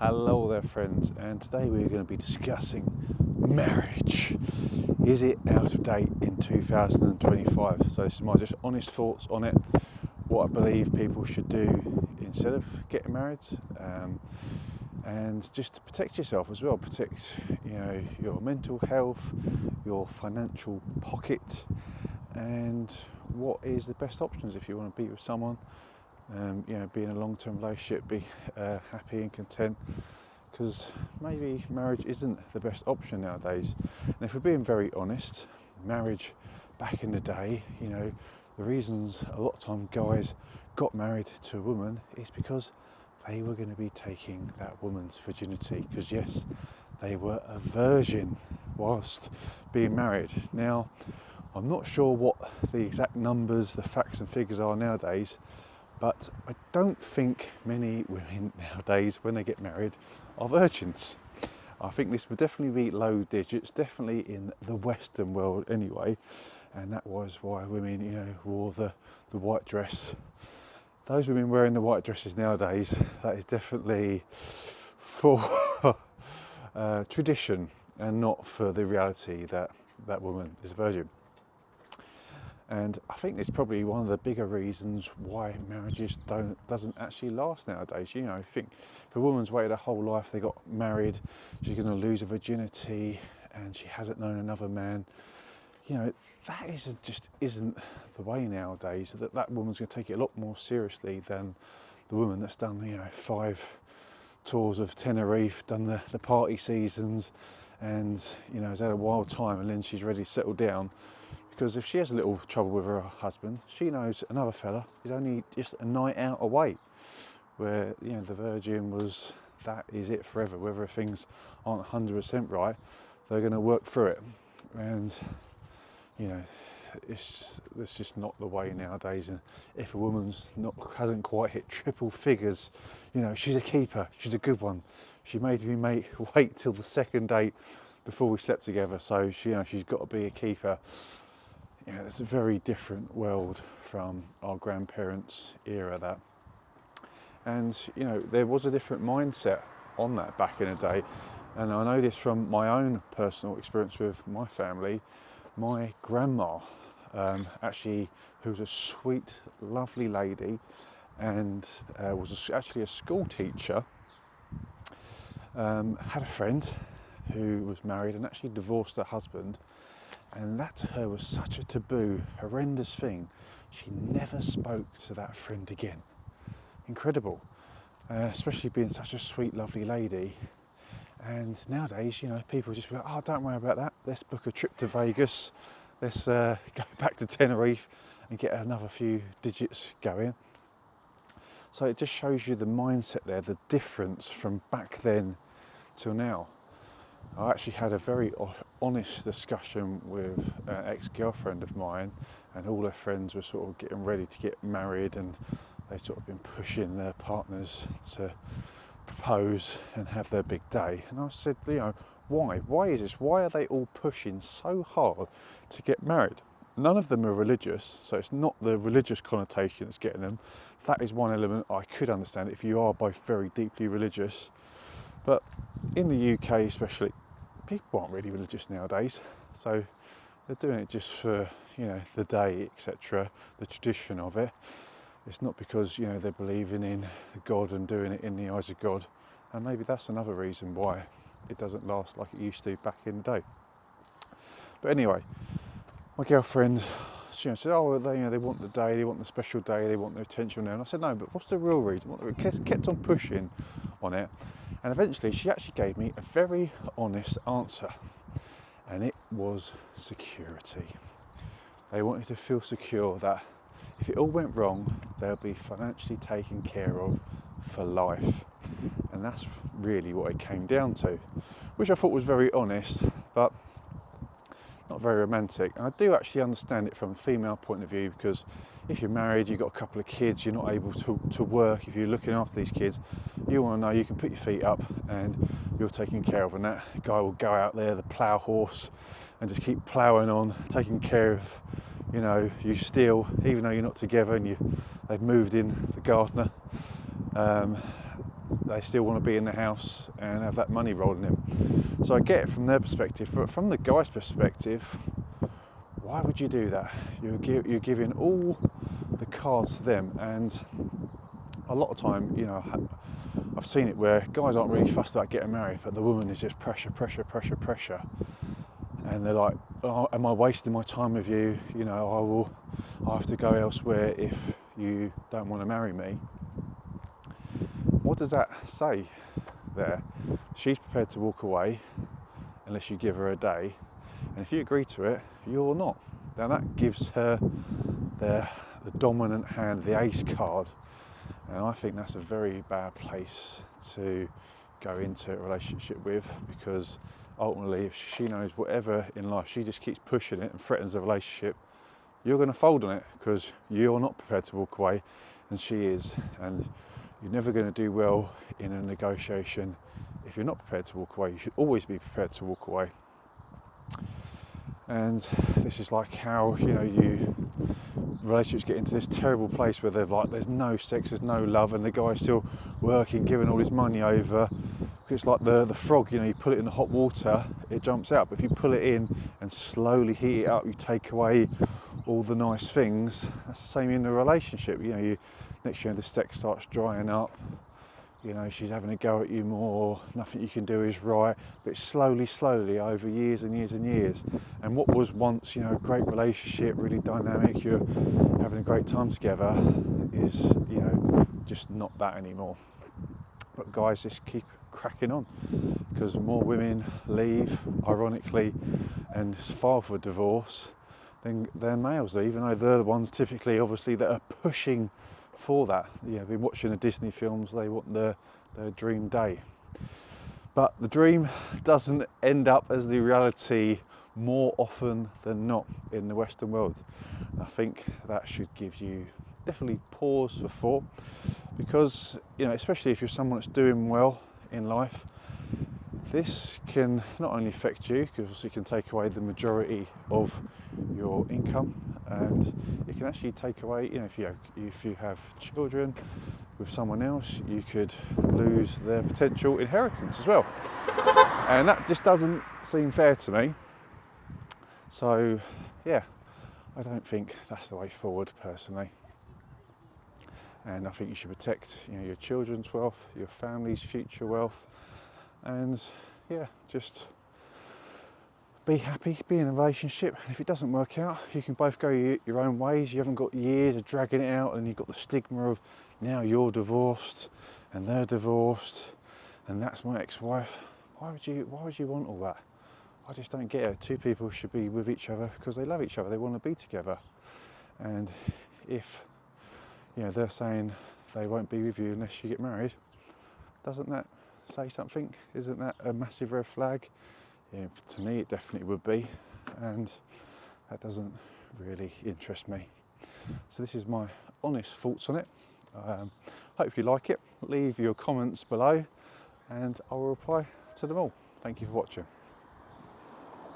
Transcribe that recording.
Hello there friends, and today we're going to be discussing marriage. Is it out of date in 2025? So this is my just honest thoughts on it, what I believe people should do instead of getting married, and just to protect yourself as well, protect your mental health, your financial pocket, and what is the best options if you want to be with someone. Be in a long-term relationship, be happy and content, because maybe marriage isn't the best option nowadays. And if we're being very honest, marriage back in the day, the reasons a lot of time guys got married to a woman is because they were going to be taking that woman's virginity, because yes, they were a virgin whilst being married. Now, I'm not sure what the exact numbers, the facts and figures are nowadays, but I don't think many women nowadays, when they get married, are virgins. I think this would definitely be low digits, definitely in the Western world anyway, and that was why women, wore the white dress. Those women wearing the white dresses nowadays, that is definitely for tradition and not for the reality that that woman is a virgin. And I think it's probably one of the bigger reasons why marriages doesn't actually last nowadays. I think if a woman's waited her whole life, they got married, she's going to lose her virginity, and she hasn't known another man. That isn't the way nowadays. That woman's going to take it a lot more seriously than the woman that's done 5 tours of Tenerife, done the party seasons, and has had a wild time, and then she's ready to settle down. Because if she has a little trouble with her husband, she knows another fella is only just a night out away. Where the virgin was, that is it forever. Whether things aren't 100% right, they're going to work through it. And it's just not the way nowadays. And if a woman's hasn't quite hit triple figures, she's a keeper. She's a good one. She made me wait till the second date before we slept together. So she's got to be a keeper. It's a very different world from our grandparents' era, that. And, there was a different mindset on that back in the day. And I know this from my own personal experience with my family. My grandma, who was a sweet, lovely lady, and was actually a school teacher, had a friend who was married and actually divorced her husband. And that to her was such a taboo, horrendous thing. She never spoke to that friend again. Incredible, especially being such a sweet, lovely lady. And nowadays, people just be like, oh, don't worry about that. Let's book a trip to Vegas. Let's go back to Tenerife and get another few digits going. So it just shows you the mindset there, the difference from back then till now. I actually had a very honest discussion with an ex-girlfriend of mine, and all her friends were sort of getting ready to get married, and they've sort of been pushing their partners to propose and have their big day. And I said, why? Why is this? Why are they all pushing so hard to get married? None of them are religious, so it's not the religious connotation that's getting them. That is one element I could understand if you are both very deeply religious. But in the UK especially, people aren't really religious nowadays, so they're doing it just for the day, etc., the tradition of it. It's not because they're believing in God and doing it in the eyes of God, and maybe that's another reason why it doesn't last like it used to back in the day. But anyway, my girlfriend, she said, oh, they want the day, they want the special day, they want the attention now. And I said, no, but what's the real reason? Kept on pushing on it. And eventually she actually gave me a very honest answer, and it was security. They wanted to feel secure that if it all went wrong, they'll be financially taken care of for life. And that's really what it came down to, which I thought was very honest, but not very romantic. And I do actually understand it from a female point of view, because if you're married, you've got a couple of kids, you're not able to work. If you're looking after these kids, you want to know you can put your feet up and you're taken care of, and that guy will go out there, the plough horse, and just keep ploughing on, taking care of you still, even though you're not together and they've moved in, the gardener. they still want to be in the house and have that money rolling in. So I get it from their perspective, but from the guy's perspective, why would you do that? You're giving all the cards to them, and a lot of time, you know, I've seen it where guys aren't really fussed about getting married, but the woman is just pressure, and they're like, oh, am I wasting my time with you? You know, I have to go elsewhere if you don't want to marry me. What does that say there? She's prepared to walk away unless you give her a day, and if you agree to it, you're not. Now that gives her the dominant hand, the ace card, and I think that's a very bad place to go into a relationship with, because ultimately if she knows whatever in life, she just keeps pushing it and threatens the relationship, you're going to fold on it because you're not prepared to walk away and she is, and you're never going to do well in a negotiation if you're not prepared to walk away. You should always be prepared to walk away. And this is like how, you know, relationships get into this terrible place where they're like, there's no sex, there's no love, and the guy's still working, giving all his money over. It's like the frog, you know, you put it in the hot water, it jumps out, but if you pull it in and slowly heat it up, you take away all the nice things. That's the same in a relationship. You know, next year the sex starts drying up, you know, she's having a go at you more, nothing you can do is right, but it's slowly over years and years and years. And what was once, you know, a great relationship, really dynamic, you're having a great time together, is, you know, just not that anymore. But guys just keep cracking on, because more women leave, ironically, and file for divorce than males do, even though they're the ones typically, obviously, that are pushing for that. You know, been watching the Disney films, they want their dream day. But the dream doesn't end up as the reality more often than not in the Western world. And I think that should give you definitely pause for thought, because, you know, especially if you're someone that's doing well in life, this can not only affect you, because it can take away the majority of your income, and it can actually take away, you know, if you have children with someone else, you could lose their potential inheritance as well. And that just doesn't seem fair to me. So, yeah, I don't think that's the way forward, personally. And I think you should protect, you know, your children's wealth, your family's future wealth, and yeah, just be happy, be in a relationship. And if it doesn't work out, you can both go your own ways. You haven't got years of dragging it out, and you've got the stigma of now you're divorced and they're divorced and that's my ex-wife. Why would you want all that? I just don't get it. Two people should be with each other because they love each other, they want to be together. And if, you know, they're saying they won't be with you unless you get married, doesn't that say something? Isn't that a massive red flag? Yeah, to me it definitely would be, and that doesn't really interest me. So this is my honest thoughts on it. Hope you like it. Leave your comments below and I'll reply to them all. Thank you for watching.